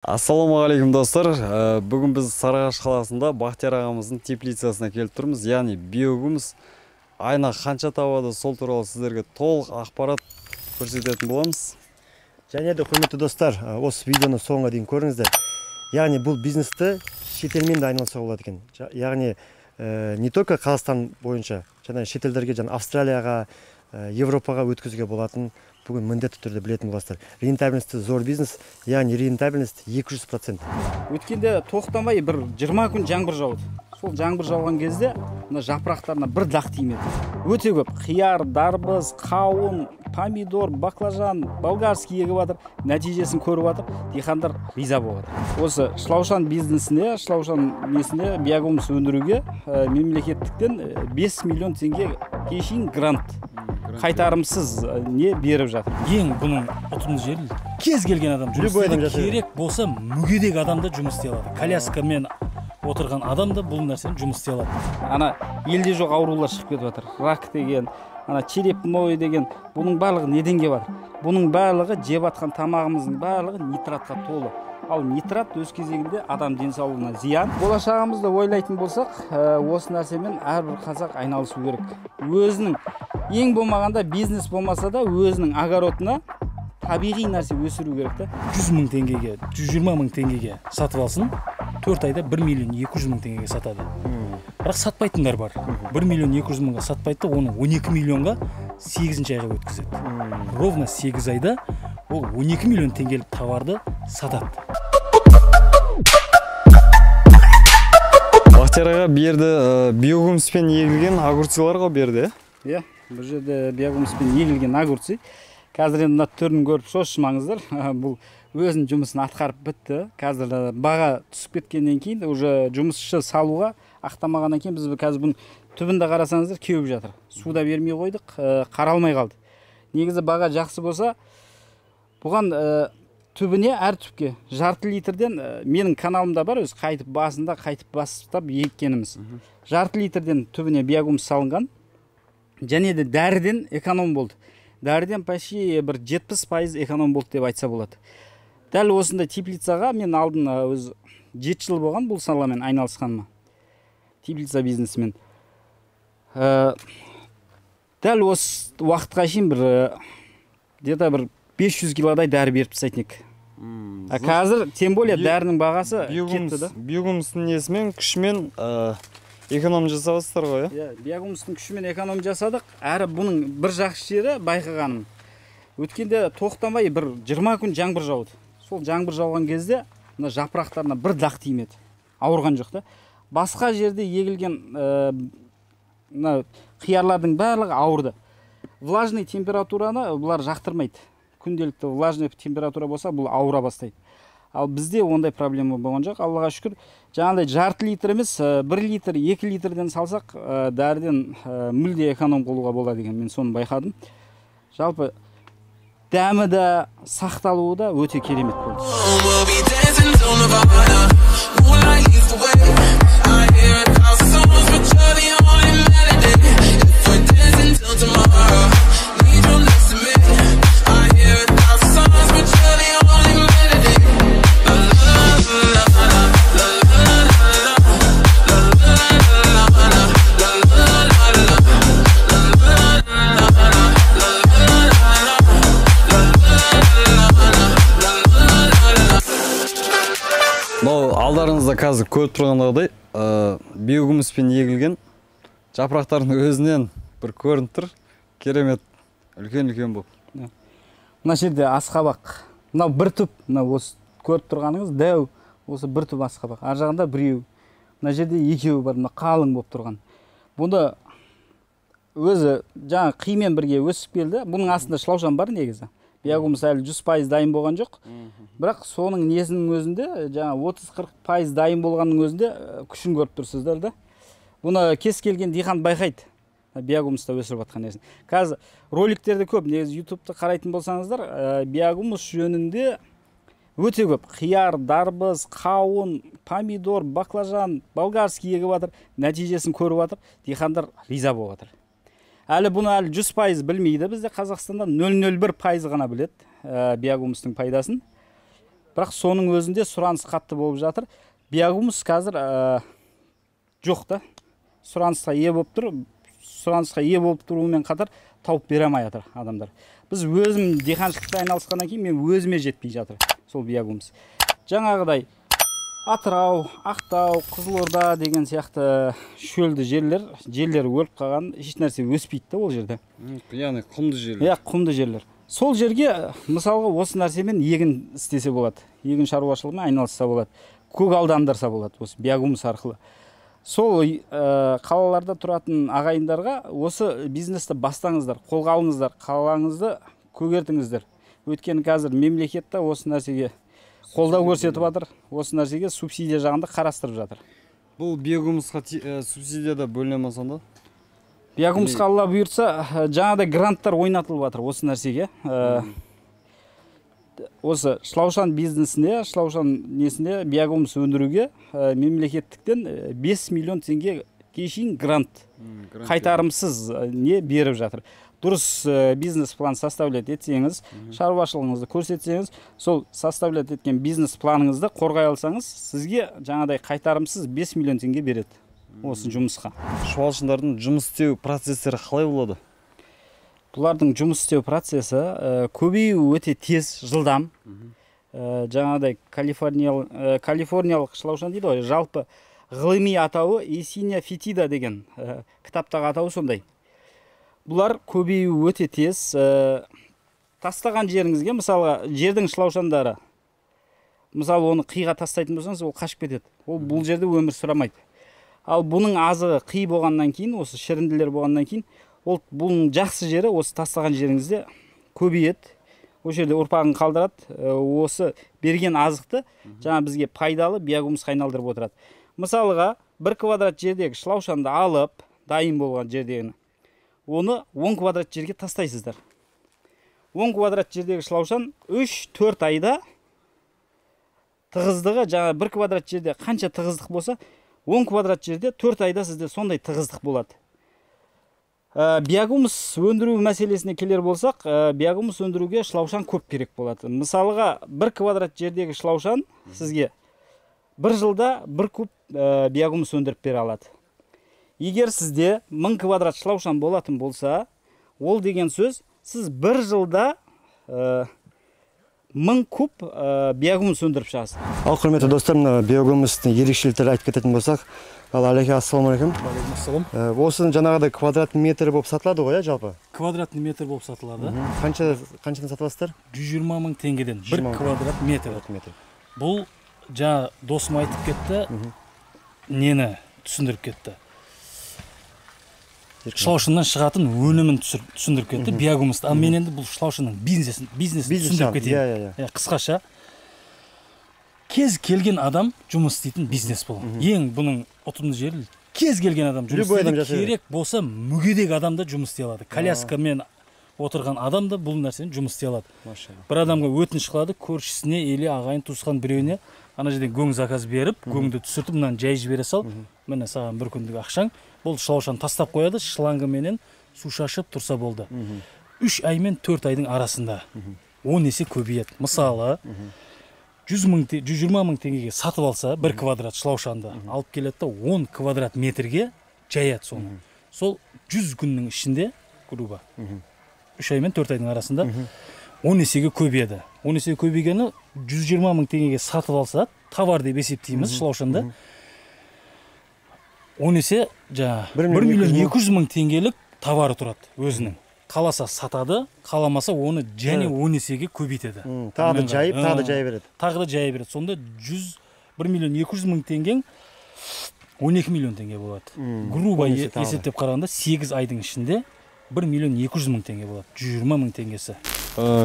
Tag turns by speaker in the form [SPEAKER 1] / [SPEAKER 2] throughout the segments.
[SPEAKER 1] Ассалаумағалейкум достар. Бүгін біз Сарыағаш қаласында Бақтияр ағамыздың теплицасына келіп тұрмыз. Яғни биогумус айына қанша табады, сол туралы сіздерге толық ақпарат көрсететін боламыз.
[SPEAKER 2] Және де құрметті достар, осы видеоны соңына дейін көріңіздер. Яғни бұл бизнесті шетелмен де айналысуға болады екен. Яғни не только Қазақстан бойынша, және шетелдерге, Австралияға, Европаға өткізуге болатын бүгін міндетті түрде білетін боласыздар. Рентабельності зор бизнес, яғни рентабельность 200%.
[SPEAKER 3] Өткенде тоқтамай бір 20 күн жаңбыр жауды. Сол жаңбыр жауған кезде мына жапырақтарына бір дақ тимеді. Өте көп қияр, дарбыз, қауын, помидор, баклажан, болгарский егіп жатыр. Нәтижесін көріп жатыр. Диқандар риза болып жатыр. Осы шылаушан бизнесіне, шылаушан несіне биогумус өндіруге мемлекеттіктен 5 миллион теңге кешін грант қайтарымсыз не беріп жатыр.
[SPEAKER 4] Ең бұның ұтымды жері кез келген адам жұмыс істейді. Керек болса мүгедек адам да жұмыс істей алады. Коляскамен отырған адам да бұл нәрсені жұмыс істей алады.
[SPEAKER 3] Ана елде жоқ аурулар шығып кетіп жатыр. Рак деген, ана черепной деген, бұның барлығы неден келіп жатыр? Бұның барлығы жеп жатқан тамағымыздың барлығы нитратқа толы. Ал нитрат өз кезегінде адам денсаулығына зиян. Болашағымызды ойлайтын болсақ, осы нәрсемен әрбір қазақ айналысу керек. Өзінің ең болмағанда бизнес болмаса да өзінің огородына табиғи нәрсе өсіру керек та.
[SPEAKER 4] 100 мың теңгеге, 120 мың теңгеге сатып алсын, 4 айда 1 миллион 200 мың теңгеге сатады. Бірақ сатпайтындар бар. 1 миллион 200 мыңға сатпайды, оны 12 миллионға 8-ші айға өткізеді. Ровно 8 айда ол 12 миллион теңгелік товарды сатады.
[SPEAKER 1] Бақтияр аға берді биогумуспен егілген огурцыларға берді.
[SPEAKER 3] Иә, бұл жерде биогумуспен егілген огурцы. Қазір енді түрін көріп шошымаңыздар. Бұл өзінің жұмысын атқарып бітті. Қазір баға түсіп кеткеннен кейін уже жұмысшы салуға ақтамағаннан кейін біз қазір бұның түбінде қарасаңыздар кеуіп жатыр. Суда бермей қойдық, қаралмай қалды. Негізі баға жақсы болса, бұған түбіне әр түпке жарты литрден менің каналымда бар, өз қайтып басында қайтып бастап еккеніміз. Жарты литрден түбіне биогумус салынған. Және де дәріден эконом болды. Дәріден почти бір 70% эконом болды деп айтса болады. Дәл осындай теплицаға мен алдын өз 7 жыл болған бұл саламен айналысқаныма. Теплица бизнесімен. Дәл осы уақытқа шейін где-то бір 500 килодай дәрі беріп тастайтын едік. Қазір тем более дәрінің бағасы кетті да.
[SPEAKER 1] Биогумустың несімен, күшімен эконом жасаватсыздар ғой,
[SPEAKER 3] иә? Биогумустың күшімен эконом жасадық. Әрі бұның бір жақсы жері байқағаным. Өткенде тоқтамай бір 20 күн жаңбыр жауды. Сол жаңбыр жауған кезде мына жапырақтарына бір дақ тимеді. Ауырған жоқ та. Басқа жерде егілген қиярлардың барлығы ауырды. Влажный температураны бұлар жақтырмайды. Күнделікті влажный температура болса, бұл ауыра бастайды. Ал бізде ондай проблема болған жоқ. Аллаға шүкір. Жаңағыдай жарты литр емес, 1 литр, 2 литрден салсақ, дәріден мүлде эконом қылуға болады деген мен соны байқадым. Жалпы дәмі де, сақталуы да өте керемет болды.
[SPEAKER 1] Алдарыңызда қазір көріп тұрғандағыдай биогумуспен егілген жапырақтардың өзінен бір көрініп тұр. Керемет, үлкен-үлкен болып.
[SPEAKER 3] Мына жерде асқабақ. Мынау бір түп, осы көріп тұрғаныңыз дәу, осы бір түп асқабақ. Ар жағында біреу. Мына жерде екеуі бар, қалың болып тұрған. Бұны өзі жаңа қимен бірге өсіп келді. Бұның астында шылаушан бар негізі. Биогумус әлі 100% дайын болған жоқ. Бірақ соның несінің өзінде, жаңа 30-40% дайын болғанның өзінде күшін көріп тұрсыздар да. Бұны кез келген диқан байқайды. Биогумуста өсіріп жатқан несін. Қазір роликтерде көп, негізі YouTube'та қарайтын болсаңыздар, биогумус жөнінде өте көп. Қияр, дарбыз, қауын, помидор, баклажан, болгарский егіп жатыр. Нәтижесін көріп жатыр. Диқандар риза болып жатыр. Әлі бұны әлі 100% білмейді. Бізде Қазақстанда 0,01% ғана біледі биогумустың пайдасын. бірақ соның өзінде сұраныс қатты болып жатыр. Биогумус қазір жоқ та. Сұранысқа ие болып тұр. Сұранысқа ие болып тұруымен қатар тауып бере алмай жатыр адамдар. Біз өзім диқаншылықпен айналысқаннан кейін мен өзіме жетпей жатыр сол биогумус. Жаңағыдай Атырау, Ақтау, Қызылорда деген сияқты шөлді жерлер өліп қалған, еш нәрсе өспейді ол жерде.
[SPEAKER 1] Яғни құмды жерлер.
[SPEAKER 3] Құмды жерлер. Сол жерге мысалға осы нәрсемен егін істесе болады. Егін шаруашылығымен айналысса болады. Көгалдандырса болады осы биогумус арқылы. Сол қалаларда тұратын ағайындарға осы бизнесті бастаңыздар, қолға алыңыздар, қалаңызды көгертіңіздер. Өйткені қазір мемлекетте осы нәрсеге қолдау көрсетіп жатыр, осы нәрсеге субсидия жағында қарастырып жатыр.
[SPEAKER 1] Бұл биогумусқа субсидия да бөліне ме сонда?
[SPEAKER 3] Биогумусқа Алла бұйыртса, жаңағыдай гранттар ойнатылып жатыр осы нәрсеге. Осы Шлаушан бизнесінде, Шлаушан несінде биогумус өндіруге мемлекеттіктен 5 миллион теңге шейін грант қайтарымсыз не беріп жатыр. Дұрыс бизнес план составлять етсеңіз, шаруашылығыңызды көрсетсеңіз, сол составлять еткен бизнес планыңызды қорғай алсаңыз, сізге жаңадай қайтарымсыз 5 миллион теңге береді осы жұмысқа.
[SPEAKER 1] Шұбалшындардың жұмыс істеу процестері қалай болады?
[SPEAKER 3] Бұлардың жұмыс істеу процесі көбею өте тез, жылдам. Жаңадай калифорниялық шлаушан дейді ғой, жалпы ғылыми атауы Есиния фетида деген кітаптағы атауы сондай. Бұлар көбею өте тез. Тастаған жеріңізге, мысалы, жердің шлаушандары, мысалы, оны қиға тастайтын болсаңыз, ол қашып кетеді. Ол бұл жерде өмір сүрамайды. Ал бұның азығы қи болғаннан кейін, осы шірінділер болғаннан кейін, бұның жақсы жері осы тастаған жеріңізде көбейеді. Ол жерде ұрпағын қалдырады. Осы берген азықты жаңа бізге пайдалы биогумусқа айналдырып отырады. Мысалға, 1 квадрат жердегі шлаушанды алып, дайын болған жердегі, оны 10 квадрат жерге тастайсыздар. 10 квадрат жердегі шлаушан 3-4 айда тығыздығы, жаңа 1 квадрат жерде қанша тығыздық болса, 10 квадрат жерде 4 айда сізде сондай тығыздық болады. Биогумус өндіру мәселесіне келер болсақ, биогумус өндіруге шлаушан көп керек болады. Мысалға, 1 квадрат жердегі шлаушан сізге 1 жылда 1 куб биогумус өндіріп бере алады. Егер сізде 1000 квадрат шлаушан болатын болса, ол деген сөз, сіз 1 жылда 1000 куб биогумус өндіріп шығасыз.
[SPEAKER 2] Ал құрметті достар, биогумустың ерекшеліктері айтып кететін болсақ, ал Алеке, ассалаумағалейкум.
[SPEAKER 4] Ассалам.
[SPEAKER 2] Осының жаңағыдай квадрат метр болып сатылады ғой, жалпы?
[SPEAKER 4] Квадратный метр болып сатылады.
[SPEAKER 2] Қаншадан сатыласыздар?
[SPEAKER 4] 120 000 теңгеден 1 квадрат метр. Бұл жаңа досым айтып кетті, нені түсіндіріп кетті. Шлаушаннан шығатын өнімін түсіндіріп кетті, биогумусты. Ал мен енді бұл шлаушанның бизнесін түсіндіріп кетейін. Қысқаша, кез келген адам жұмыс істейтін бизнес бұл. Ең бұның ұтымды жері, кез келген адам жұмыс істейді, керек болса мүгедек адам да жұмыс істей алады. Коляскамен отырған адам да бұл нәрсені жұмыс істей алады. Бір адамға өтініш қылады, көршісіне или ағайын туысқан біреуіне ана жерден көң заказ беріп, көңді түсіртіп, мынаны жай жібере сал, міне саған бір күндік ақшаң, бұл шлаушан тастап қояды, шлангыменен су шашып тұрса болды. 3 ай мен 4 айдың арасында 10 есе көбейеді. Мысалы, 120 000 теңгеге сатып алса, 1 квадрат шлаушанды алып келеді, 10 квадрат метрге жаяды соны. Сол 100 күннің ішінде, грубо, 3 ай мен 4 айдың арасында 10 есеге көбейеді. 10 есеге көбейгені 120 000 теңгеге сатып алса, товар деп есептейміз шлаушанды. 10 есе жаңа 1 миллион 200 000 теңгелік товары тұрады өзінің. Қаласа сатады, қаламаса оны және 10 есеге көбейтеді.
[SPEAKER 2] Тағы да жай береді.
[SPEAKER 4] Тағы да жай береді. Сонда 1 миллион 200 000 теңгең 12 миллион теңге болады. Грубо есептеп қарағанда 8 айдың ішінде 1 миллион 200 000 теңге болады. 120 000 теңгесі.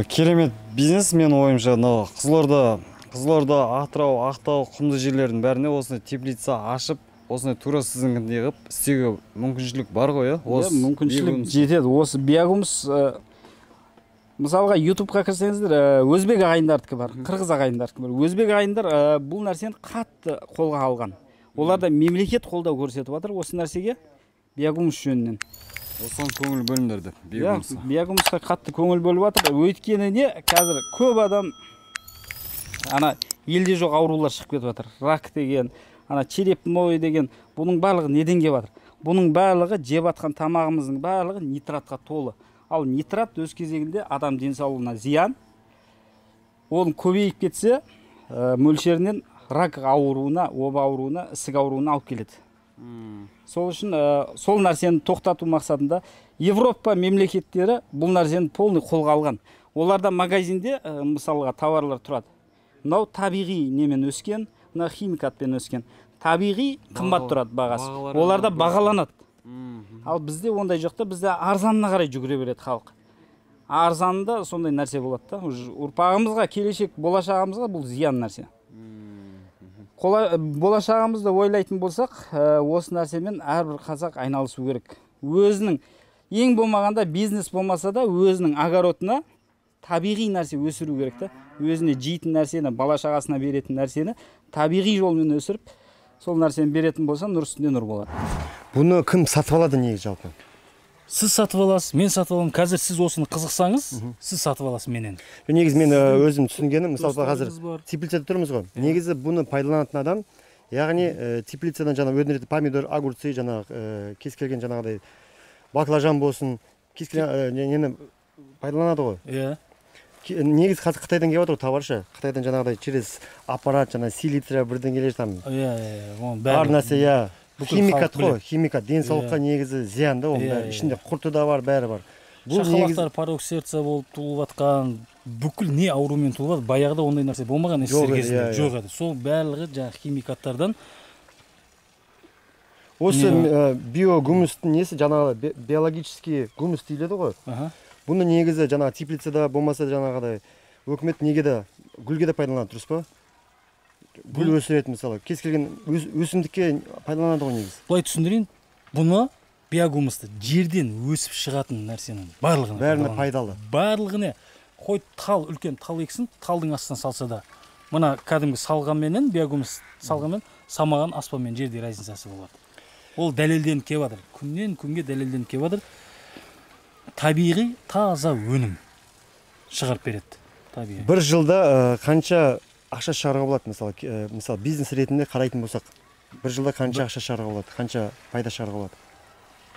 [SPEAKER 1] Керемет бизнес, мен ойымша, Қызылорда, Атырау, Ақтау, құмды жерлердің бәріне осындай теплица ашып, осындай тура сіздің қылып істеуге мүмкіншілік бар ғой,
[SPEAKER 3] мүмкіншілік жетеді. Осы биогумус, мысалға YouTube'ға кірсеңіздер, өзбек ағайындардікі бар, қырғыз ағайындардікі бар. Өзбек ағайындар бұл нәрсені қатты қолға алған. Олар да мемлекет қолдау көрсетіп жатыр осы нәрсеге биогумус жөнінен.
[SPEAKER 1] Осыған көңіл бөліңдерді биогумусқа.
[SPEAKER 3] Биогумусқа қатты көңіл бөліп жатыр. Өйткені не, қазір көп адам ана елде жоқ аурулар шығып кетіп жатыр. Рак деген, ана череп ной деген, бұның барлығы неден келіп жатыр? Бұның барлығы жеп жатқан тамағымыздың барлығы нитратқа толы. Ал нитрат өз кезегінде адам денсаулығына зиян. Оның көбейіп кетсе, мөлшерінен рак ауруына, оба ауруына, ісік ауруына алып келеді. Сол үшін сол нәрсені тоқтату мақсатында Европа мемлекеттері бұл нәрсені полный қолға алған. Оларда магазинде мысалға товарлар тұрады. Мынау табиғи немен өскен, мына химикатпен өскен. Табиғи қымбат тұрады бағасы. Оларда бағаланады. Ал бізде ондай жоқ та, бізде арзанына қарай жүгіре береді халық. Арзанында сондай нәрсе болады да. Ұрпағымызға, келешек болашағымызға бұл зиян нәрсе. Болашағымызды ойлайтын болсақ, осы нәрсемен әрбір қазақ айналысу керек. Өзінің ең болмағанда бизнес болмаса да өзінің огородына табиғи нәрсе өсіру керек та. Өзіне жейтін нәрсені, бала-шағасына беретін нәрсені табиғи жолмен өсіріп, сол нәрсені беретін болса, нұр үстінде нұр болады.
[SPEAKER 2] Бұны кім сатып алады негізі жалпы?
[SPEAKER 4] Сіз сатып аласыз, мен сатып аламын. Қазір сіз осыны қызықсаңыз, сіз сатып аласыз менен.
[SPEAKER 2] Негізі мен өзім түсінгенім, мысалы қазір теплицада тұрмыз ғой. Негізі бұны пайдаланатын адам, яғни теплицадан жаңа өндіретін помидор, огурцы, жаңа кез келген жаңағыдай баклажан болсын, кез келген нені пайдаланады ғой.
[SPEAKER 4] Иә.
[SPEAKER 2] Негізі қазір Қытайдан келіп отыр товаршы. Қытайдан жаңағыдай через аппарат, жаңа селитра бірден келер там.
[SPEAKER 4] Иә.
[SPEAKER 2] Бар нәрсе, иә. Химикат қой, химикат денсаулыққа негізі зиянды, оның ішінде құрты да бар, бәрі бар.
[SPEAKER 4] Шақалақтар парок сердца болып туылып жатқан, бүкіл не аурумен туылып, баяғыда ондай нәрсе болмаған естер кезінде жоқ еді. Сол барлығы жаңағы химикаттардан.
[SPEAKER 2] Осы биогумустың несі жаңағы биологический гумус deyіледі ғой. Бұны негізі жаңағы теплицада болмаса жаңағыдай өкімет неге де гүлге де пайдаланады, дұрыс па? Гүл өсіреді мысалы, кез келген өсімдікке пайдаланады ғой негізі.
[SPEAKER 4] Бұлай түсіндірейін, бұны биогумусты жерден өсіп шығатын нәрсенің барлығына
[SPEAKER 2] бәріне пайдалы.
[SPEAKER 4] Барлығына қой тал, үлкен тал ексін, талдың астына салса да, мына кәдімгі салғанменен, биогумус салғанмен, самаған аспанмен жерде разницасы болады. Ол дәлелденіп келіп жатыр. Күннен күнге дәлелденіп келіп жатыр. Табиғи таза өнім шығарып береді. Табиғи.
[SPEAKER 2] Бір жылда қанша ақша шығаруға болады, мысалы бизнес ретінде қарайтын болсақ, бір жылда қанша ақша шығаруға болады, қанша пайда шығаруға болады?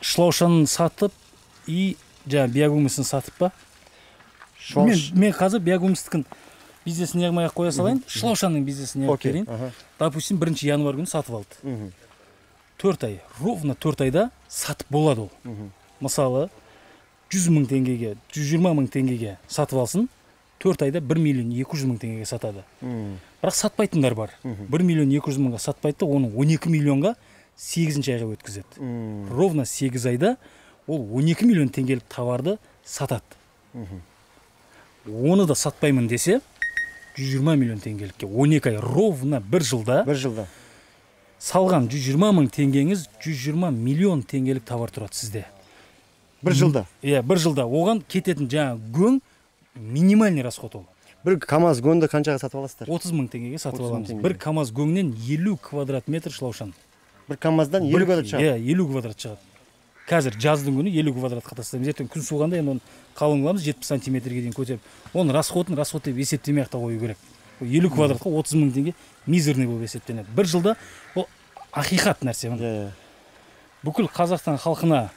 [SPEAKER 4] Шлаушанын сатып и жаңа биогумусын сатып па? Мен қазір биогумустың бизнесін яғмай қоя салайын, шлаушанның бизнесін яғып берейін. Допустим, 1 январ күні сатып алды. 4 ай, ровно 4 айда сатып болады ол. Мысалы, 100 мың теңгеге, 120 мың теңгеге сатып алсын, 4 айда 1 миллион 200 мың теңгеге сатады. Бірақ сатпайтындар бар. 1 миллион 200 мыңға сатпайды, оның 12 миллионға 8 айға өткізеді. Ровно 8 айда ол 12 миллион теңгелік товарды сатады. Оны да сатпаймын десе, 120 миллион теңгелікке 12 ай ровно 1 жылда салған 120 мың теңгеңіз 120 миллион теңгелік товар тұрады сізде.
[SPEAKER 2] 1 жылда?
[SPEAKER 4] Иә, 1 жылда. Оған кететін жаңа гөң минимальный расход ол.
[SPEAKER 2] Бір КамАЗ гөнді қаншаға сатып аласыздар?
[SPEAKER 4] 30 мың теңгеге сатып аламыз. Бір КамАЗ гөңнен 50 квадрат метр шлаушан.
[SPEAKER 2] Бір КамАЗдан 50 квадрат шығады?
[SPEAKER 4] Иә, 50 квадрат шығады. Қазір жаздың күні 50 квадратқа тастаймыз. Ертең күн суығанда енді оны қалың қыламыз, 70 сантиметрге дейін көтеріп. Оның расходын расход деп есептемей ақ та қою керек. 50 квадратқа 30 мың теңге мизерный болып есептенеді. 1 жылда ол ақиқат нәрсе. Бүкіл Қазақстан халқына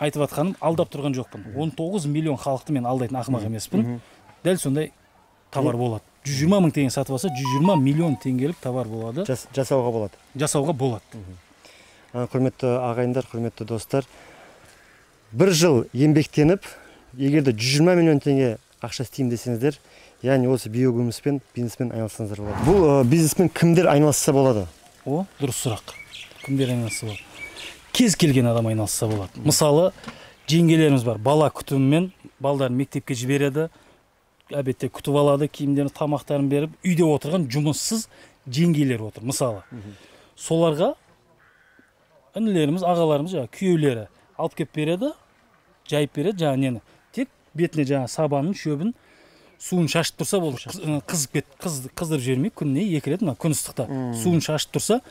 [SPEAKER 4] айтып жатқаным, алдап тұрған жоқпын. 19 миллион халықты мен алдайтын ақымақ емеспін. Дәл сондай товар болады. 120 мың теңге сатып алса, 120 миллион теңгелік товар болады.
[SPEAKER 2] Жасауға болады.
[SPEAKER 4] Жасауға болады.
[SPEAKER 2] Құрметті ағайындар, құрметті достар, 1 жыл еңбектеніп, егерде 120 миллион теңге ақша істеймін десеңіздер, яғни осы биогумуспен, бизнеспен айналыссаңыздар болады. Бұл бизнеспен кімдер айналысса болады?
[SPEAKER 4] О, дұрыс сұрақ. Кімдер айналысса болады? Кез келген адам айналысса болады. Мысалы, жеңгелеріміз бар, бала күтімімен балдарын мектепке жібереді, әбетте күтіп алады, киімдерін, тамақтарын беріп, үйде отырған жұмыссыз жеңгелер отыр. Мысалы, соларға інілеріміз, ағаларымыз, күйеулері алып кеп береді, жайып береді, жаңа нені. Тек бетіне жаңа сабанын, шөбін, суын шашып тұрса болды. Қыздырып жібермей, күніне 2 рет, күн ыстықта суын шашып тұрса,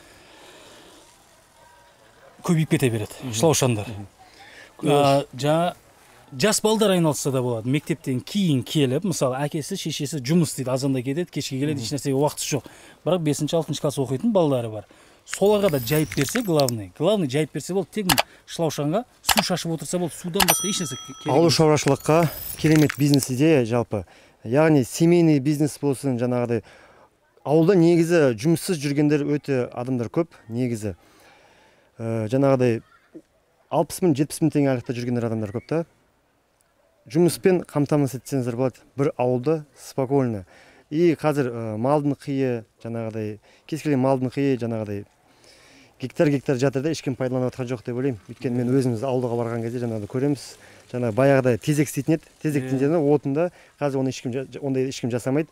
[SPEAKER 4] көбейіп кете береді, шлаушандар. Жаңа жас балдар айналысса да болады. Мектептен кейін келіп, мысалы әкесі, шешесі жұмыс істейді, азанда кетеді, кешке келеді, еш нәрсеге уақыты жоқ. Бірақ 5-6 класс оқитын балдары бар. Соларға да жайып берсе, главный жайып берсе болды, тек шылаушанға су шашып отырса болды, судан басқа еш нәрсе керек
[SPEAKER 2] Ауыл шаруашылыққа керемет бизнес идея жалпы. Яғни семейный бизнес болсын, жаңағыдай ауылда негізі жұмыссыз жүргендер өте адамдар көп, негізі. Жаңағыдай 60 мың, 70 мың теңге айлықта жүргендер адамдар көп та. Жұмыспен қамтамасыз етсеңіздер болады бір ауылда спокойно. И қазір малдың қиы, жаңағыдай кез келген малдың қиы, жаңағыдай гектар жатыр да ешкім пайдаланып жатқан жоқ деп ойлаймын. Өйткені мен өзіміз ауылға барған кезде жаңағыдай көреміз. Жаңағы баяғыда тезек істейтін еді. Тезектің жеріне отында қазір ондай ешкім жасамайды.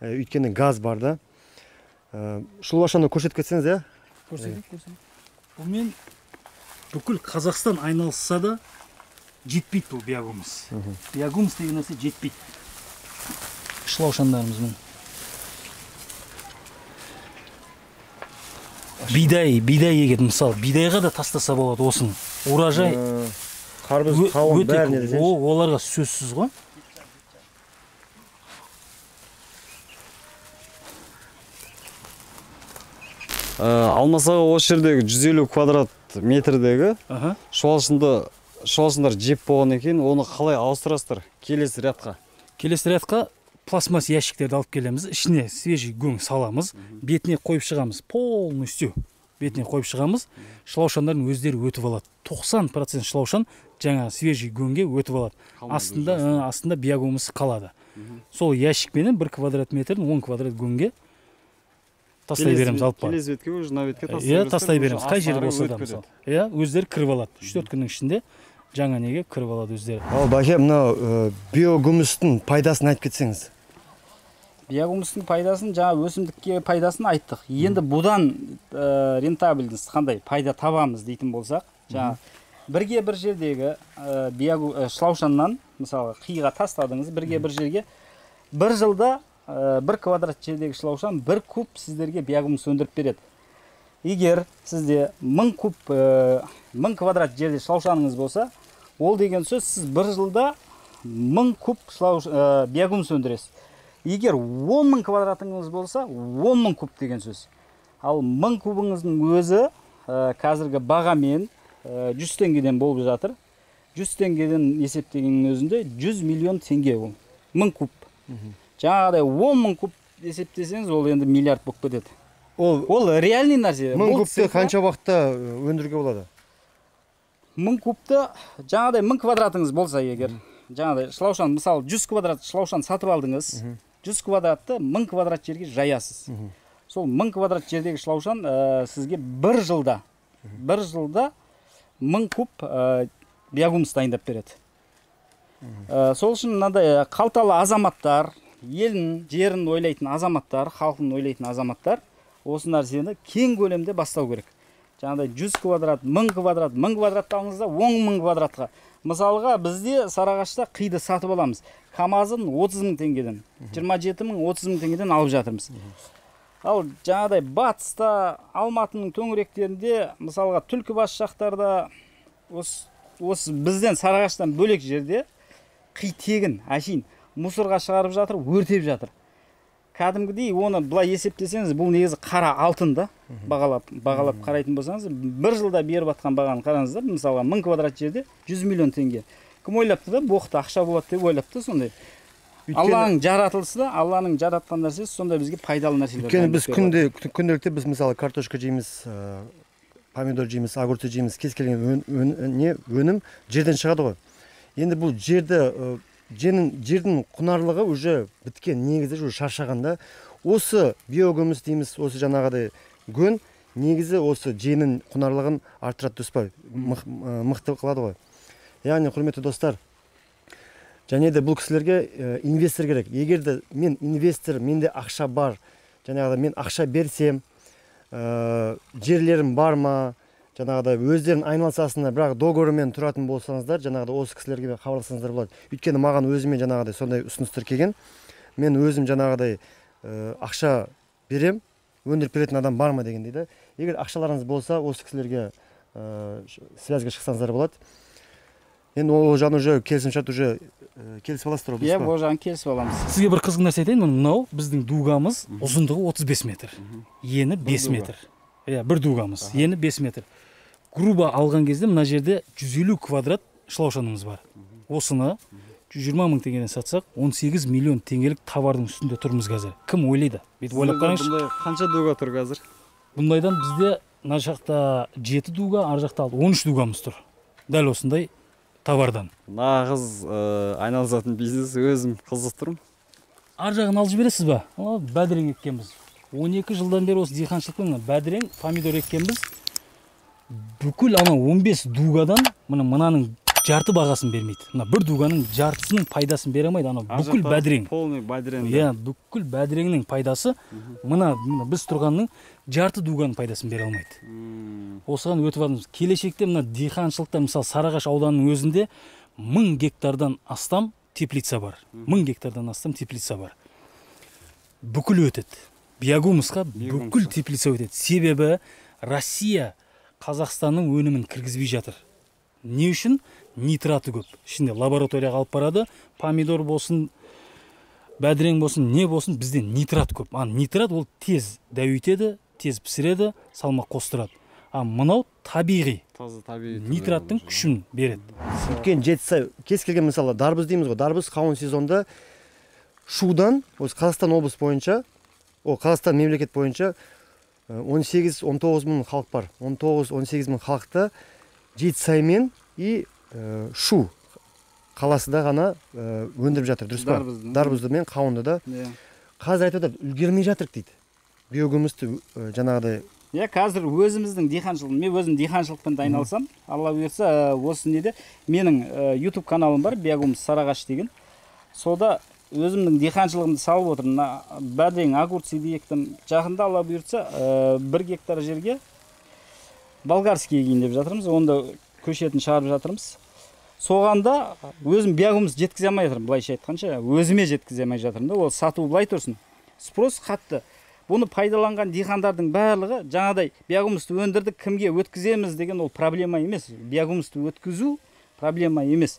[SPEAKER 2] Өйткені газ бар да. Шылуашаны көрсетіп кетсеңіз, иә?
[SPEAKER 4] Көрсетіп. Бұмен бүкіл Қазақстан айналысса да жетпейді бұл биогумус. Биогумус деген нәрсе жетпейді. Шылаушандарымыз мін. Бидай егеді, мысалы, бидайға да тастаса болады осын. Урожай
[SPEAKER 2] Қарбыз, қауын бәріне де.
[SPEAKER 4] Оларға сөзсіз ғой.
[SPEAKER 1] Алмасаға осы жердегі 150 квадрат метрдегі шуалшындар жеп болған екен, оны қалай ауыстырасыздар келесі рядқа?
[SPEAKER 4] Келесі рядқа пластмасс ящиктерді алып келеміз, ішіне свежий гөң саламыз, бетіне қойып шығамыз, полностью бетіне қойып шығамыз, шылаушандардың өздері өтіп алады. 90% шылаушан жаңа свежий гөңге өтіп алады. Астында биогумус қалады. Сол ящикпенен 1 квадрат метрін 10 квадрат гөңге тастай береміз алып барып.
[SPEAKER 1] Келесі бетке уже на бетке
[SPEAKER 4] тастай береміз. Қай жер болса да мысалы. Өздері кіріп алады. 3-4 күннің ішінде жаңа неге кіріп алады өздері.
[SPEAKER 2] Ал бәке, мынау биогумустың пайдасын айтып кетсеңіз.
[SPEAKER 3] Биогумустың пайдасын, жаңа өсімдікке пайдасын айттық. Енді бұдан рентабельность қандай пайда табамыз дейтін болсақ, жаңа бірге бір жердегі шылаушаннан, мысалы, қиға тастадыңыз, бірге бір жерге бір жылда 1 квадрат жердегі шылаушан 1 куб сіздерге биогумус өндіріп береді. Егер сізде 1000 квадрат жерде шылаушаныңыз болса, ол деген сөз сіз бір жылда 1000 куб биогумус өндіресіз. Егер 10.000 квадратыңыз болса, 10.000 куб деген сөз. Ал 1000 кубыңыздың өзі қазіргі бағамен 100 теңгеден болып жатыр. 100 теңгеден есептегеннің өзінде 100 миллион теңге ол. 1000 куб. Жаңағыдай 10.000 куб есептесеңіз, ол енді миллиард болып кетеді. Ол реальный нәрсе.
[SPEAKER 2] 1000 кубты қанша уақытта өндіруге болады?
[SPEAKER 3] 1000 кубты жаңағыдай 1000 квадратыңыз болса егер, жаңағыдай шылаушан, мысалы 100 квадрат шылаушан сатып алдыңыз, 100 квадратты 1000 квадрат жерге жаясыз. Сол 1000 квадрат жердегі шылаушан сізге бір жылда 1000 куб биогумус дайындап береді. Сол үшін мынандай қалталы азаматтар, елін, жерін ойлайтын азаматтар, халқын ойлайтын азаматтар осы нәрсені кең көлемде бастау керек. Жаңағыдай 100 квадрат, 1000 квадрат, 1000 квадратты алыңыз да 10.000 квадратқа. Мысалға бізде Сарыағашта қиды сатып аламыз. КамАЗын 30.000 теңгеден, 27.000, 30.000 теңгеден алып жатырмыз. Ал жаңағыдай батыста, Алматының төңіректерінде, мысалға Түлкібас жақтарда, осы бізден Сарыағаштан бөлек жерде қи тегін, әшейін мусорға шығарып жатыр, өртеп жатыр. Кәдімгідей оны былай есептесеңіз, бұл негізі қара алтын да, бағалап қарайтын болсаңыз, бір жылда беріп атқан бағаны қараңыздар, мысалы 1000 квадрат жерде 100 миллион теңге. Кім ойлапты да, боқты ақша болады деп ойлапты сондай. Алланың жаратылысы да, Алланың жаратқан нәрсесі сондай бізге пайдалы нәрселер.
[SPEAKER 2] Өйткені біз күнделікті біз мысалы картошка жейміз, помидор жейміз, огурцы жейміз, кез келген өнім жерден шығады ғой. Енді бұл жердің құнарлығы уже біткен, негізі уже шаршағанда, осы биогумус дейміз, осы жаңағыдай гөн негізі осы жердің құнарлығын арттырады түспай, мықты қылады ғой. Яғни, құрметті достар, және де бұл кісілерге инвестор керек. Егер де мен инвестор, менде ақша бар, жаңағыдай мен ақша берсем, жерлерім бар ма, жаңағыдай өздерін айналысасында, бірақ договормен тұратын болсаңыздар, жаңағыдай осы кісілерге хабарласаңыздар болады. Өйткені маған өзіме жаңағыдай сондай ұсыныстар келген. Мен өзім жаңағыдай ақша берем, өндіріп беретін адам бар ма деген дейді. Егер ақшаларыңыз болса, осы кісілерге связьға шықсаңыздар болады. енді ол жағын уже келісімшарт уже келісіп аласыздар ғой,
[SPEAKER 3] иә, ол жағын келісіп аламыз.
[SPEAKER 4] Сізге бір қызық нәрсе айтайын, мынау біздің дугамыз ұзындығы 35 метр, ені 5 метр. Иә, бір дугамыз, ені 5 метр. Грубо алған кезде мына жерде 150 квадрат шылаушанымыз бар. Осыны 120 мың теңгеден сатсақ, 18 миллион теңгелік товардың үстінде тұрмыз қазір. Кім ойлайды? Бүйтіп ойлап қараңызшы.
[SPEAKER 1] Бұндай қанша дуга тұр қазір?
[SPEAKER 4] Бұндайдан бізде мына жақта 7 дуга, ар жақта 13 дугамыз тұр. Дәл осындай товардан.
[SPEAKER 1] Нағыз айналысатын бизнес, өзім қызықтырмын.
[SPEAKER 4] Ар жағын алып жібересіз ба? Бәдірен еккенбіз. 12 жылдан бері осы диқаншылықпен бәдірен, помидор еккенбіз. Бүкіл ана 15 дугадан мынаның жарты бағасын бермейді. Мына бір дуганың жартысының пайдасын бере алмайды. Ана бүкіл бәдірен.
[SPEAKER 1] Полный бәдірен.
[SPEAKER 4] Иә, бүкіл бәдіреннің пайдасы мына біз тұрғанның жарты дуганың пайдасын бере алмайды. Осыған өтіп жатырмыз. Келешекте мына диқаншылықта, мысалы Сарыағаш ауданының өзінде 1000 гектардан астам теплица бар. 1000 гектардан астам теплица бар. Бүкіл өтеді. Биогумусқа бүкіл теплица өтеді. Себебі Россия Қазақстанның өнімін кіргізбей жатыр. Не үшін? Нитраты көп. Ішінде лабораторияға алып барады. Помидор болсын, бәдірен болсын, не болсын, бізде нитрат көп. Нитрат ол тез дәуітеді, тез пісіреді, салмақ қостырады. Мынау табиғи.
[SPEAKER 1] Таза табиғи.
[SPEAKER 4] Нитраттың күшін береді.
[SPEAKER 2] Өткен жетісай, кез келген мысалы дарбыз дейміз ғой, дарбыз қауын сезонда шудан, осы Қазақстан облыс бойынша, Қазақстан мемлекет бойынша 18-19 мың халық бар. 19-18 мың халықты жетісаймен и шу қаласында ғана өндіріп жатыр, дұрыс па? Дарбызды мен қауынды да. Қазір айтады, үлгермей жатырық дейді. Биогумусты жаңағыдай.
[SPEAKER 3] Иә, қазір өзіміздің диқаншылық, мен өзім диқаншылықпен айналысам. Алла бұйырса, осы неде менің YouTube каналым бар, Биогумус Сарыағаш деген. Сода өзімнің диқаншылығымды салып отырмын. Бәдірен огурцыйды ектім. Жақында Алла бұйыртса 1 гектар жерге болгарский егейін деп жатырмыз. Онда көшетін шығарып жатырмыз. Соғанда өзім биогумус жеткізе алмай жатырмын, былайша айтқанша, өзіме жеткізе алмай жатырмын да. Ол сату былай тұрсын. Спрос қатты. Бұны пайдаланған диқандардың барлығы жаңадай биогумусты өндірдік, кімге өткіземіз деген ол проблема емес. Биогумусты өткізу проблема емес.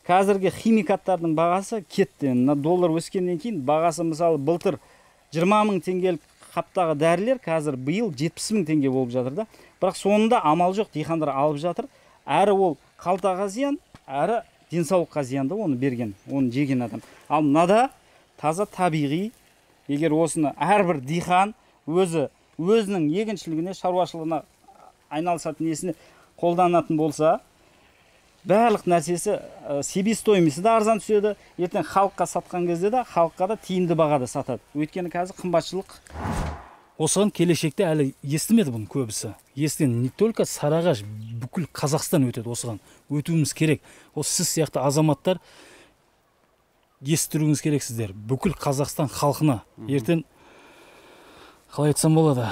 [SPEAKER 3] Қазіргі химикаттардың бағасы кетті. Доллар өскеннен кейін бағасы мысалы былтыр 20 мың теңгелік қаптағы дәрілер қазір биыл 70 мың теңге болып жатыр да. Бірақ соңында амал жоқ, диқандар алып жатыр. Әрі ол қалтаға зиян, әрі денсаулыққа зиянды оны берген, оны жеген адам. Ал мынада таза табиғи. Егер осыны әрбір диқан өзінің егіншілігіне, шаруашылығына айналысатын несіне қолданатын болса, барлық нәрсесі себестоимосты да арзан түседі. Ертең халыққа сатқан кезде де халыққа да тиімді бағада сатады. Өйткені қазір қымбатшылық.
[SPEAKER 4] Осыған келешекте әлі естімеді бұның көбісі. Естіген не только Сарыағаш, бүкіл Қазақстан өтеді осыған. Өтуіміз керек. Осы сіз сияқты азаматтар естіруіңіз керек сіздер. Бүкіл Қазақстан халқына. Ертең қалай айтсам болады?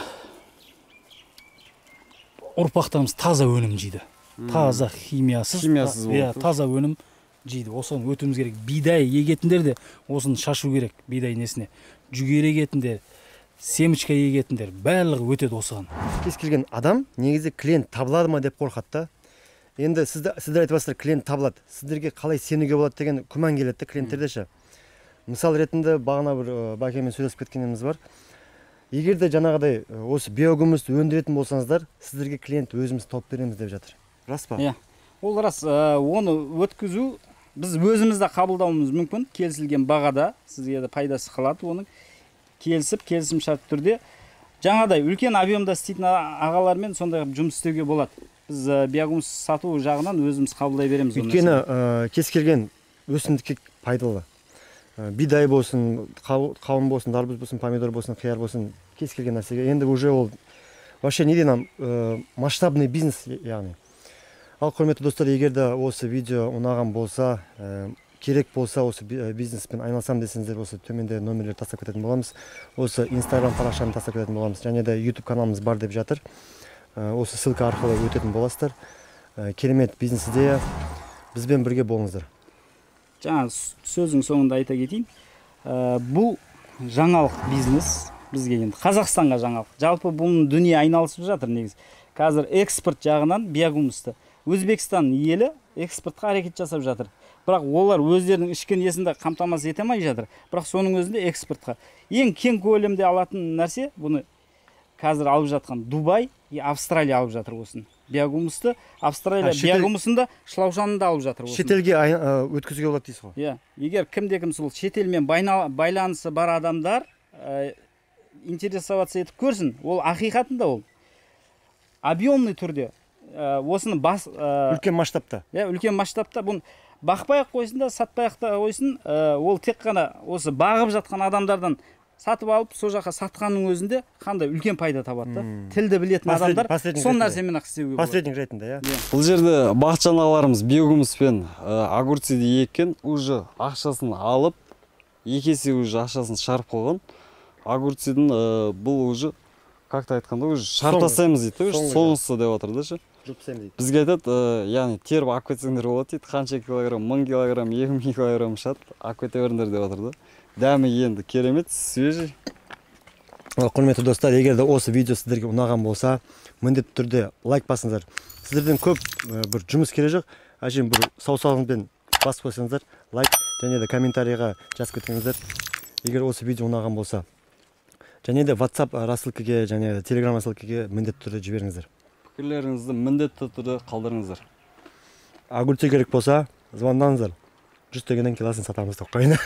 [SPEAKER 4] Ұрпақтарымыз таза өнім жейді. Таза химиясыз
[SPEAKER 1] болды.
[SPEAKER 4] Таза өнім жейді. Осыған өтуіміз керек. Бидай егетіндер де осыны шашу керек. Бидай несіне. Жүгері егетіндер, семечка егетіндер барлығы өтеді осыған.
[SPEAKER 2] Кез келген адам негізі клиент табылады ма деп қорқады да. Енді сіздер айтып жатсыздар, клиент табылады. Сіздерге қалай сенуге болады деген күмән келеді клиенттерде ше. Мысал ретінде бағана бір бакемен сөйлесіп кеткеніміз бар. Егер де жаңағыдай осы биогумусты өндіретін болсаңыздар, сіздерге клиент өзіміз тауып береміз деп жатыр. Рас па?
[SPEAKER 3] Иә. Ол рас. Оны өткізу біз өзімізді қабылдауымыз мүмкін. Келісілген бағада сізге де пайдасы қалады. Оның келісіп, келісім шарт түрде жаңағыдай үлкен объемда істейтін ағалармен сондай жұмыс істеуге болады. Біз биогумус сату жағынан өзіміз қабылдай береміз.
[SPEAKER 2] Өйткені кез келген өсімдікке пайдалы. Бидай болсын, қауын болсын, дарбыз болсын, помидор болсын, қияр болсын, кез келген нәрсеге. Енді уже ол вообще неден масштабный бизнес яғни. Ал құрметті достар, егер де осы видео ұнаған болса, керек болса, осы бизнеспен айналысам десеңіздер, осы төменде номерлер тастап кететін боламыз. Осы Instagram парақшаны тастап кететін боламыз. Және де YouTube каналымыз бар деп жатыр. Осы ссылка арқылы өтетін боласыздар. Керемет бизнес идея. Бізбен бірге болыңыздар.
[SPEAKER 3] Жаңа сөздің соңында айта кетейін. Бұл жаңалық бизнес бізге енді Қазақстанға жаңалық. Жалпы бұл дүние айналысып жатыр негізі. Қазір экспорт жағынан биогумусты Өзбекстан елі экспортқа әрекет жасап жатыр. Бірақ олар өздерінің ішкі несінде қамтамасыз ете алмай жатыр. Бірақ соның өзінде экспортқа ең кең көлемде алатын нәрсе бұны қазір алып жатқан Дубай и Австралия алып жатыр осын. Биогумусты Австралия биогумусында шлаушанын да алып жатыр осын.
[SPEAKER 2] Шетелге өткізуге болады дейсіз ғой.
[SPEAKER 3] Иә, егер кімде-кім сол шетелмен байланысы бар адамдар интересоваться етіп көрсін, ол ақиқатында ол объемный түрде осыны
[SPEAKER 2] үлкен масштабта.
[SPEAKER 3] Иә, үлкен масштабта бұны бақпай-ақ қойсын да, сатпай-ақ та қойсын, ол тек қана осы бағып жатқан адамдардан сатып алып, сол жаққа сатқанның өзінде қандай үлкен пайда табады. Тілді білетін адамдар сол нәрсемен ақ істеуге болады.
[SPEAKER 2] Посредник ретінде, иә.
[SPEAKER 1] Бұл жерде бақытжан ағаларымыз биогумуспен огурциді еккен, уже ақшасын алып, екесе уже ақшасын шығарып қойған. Огурцидың бұл уже, как-то айтқанда, уже шарп тастаймыз дейді, соңғысы деп отыр да ше. Бізге айтады, яғни теріп алып кетсеңдер болады дейді, қанша килограмм, 1000 килограмм, 2000 килограмм шығады, алып кете беріңдер деп отыр да. Дәмі енді керемет, свежий.
[SPEAKER 2] Құрметті достар, егер де осы видео сіздерге ұнаған болса, міндетті түрде лайк басыңыздар. Сіздерден көп бір жұмыс керек жоқ, әшейін бір саусағыңызбен басып қойсаңыздар, лайк және де комментарийға жазып кетіңіздер. Егер осы видео ұнаған болса, және де WhatsApp рассылкаге және Telegram рассылкаге міндетті түрде жіберіңіздер.
[SPEAKER 1] Пікірлеріңізді міндетті түрде қалдырыңыздар.
[SPEAKER 2] Огурцы керек болса, звондаңыздар. 100 теңгеден килосын сатамыз деп қойын.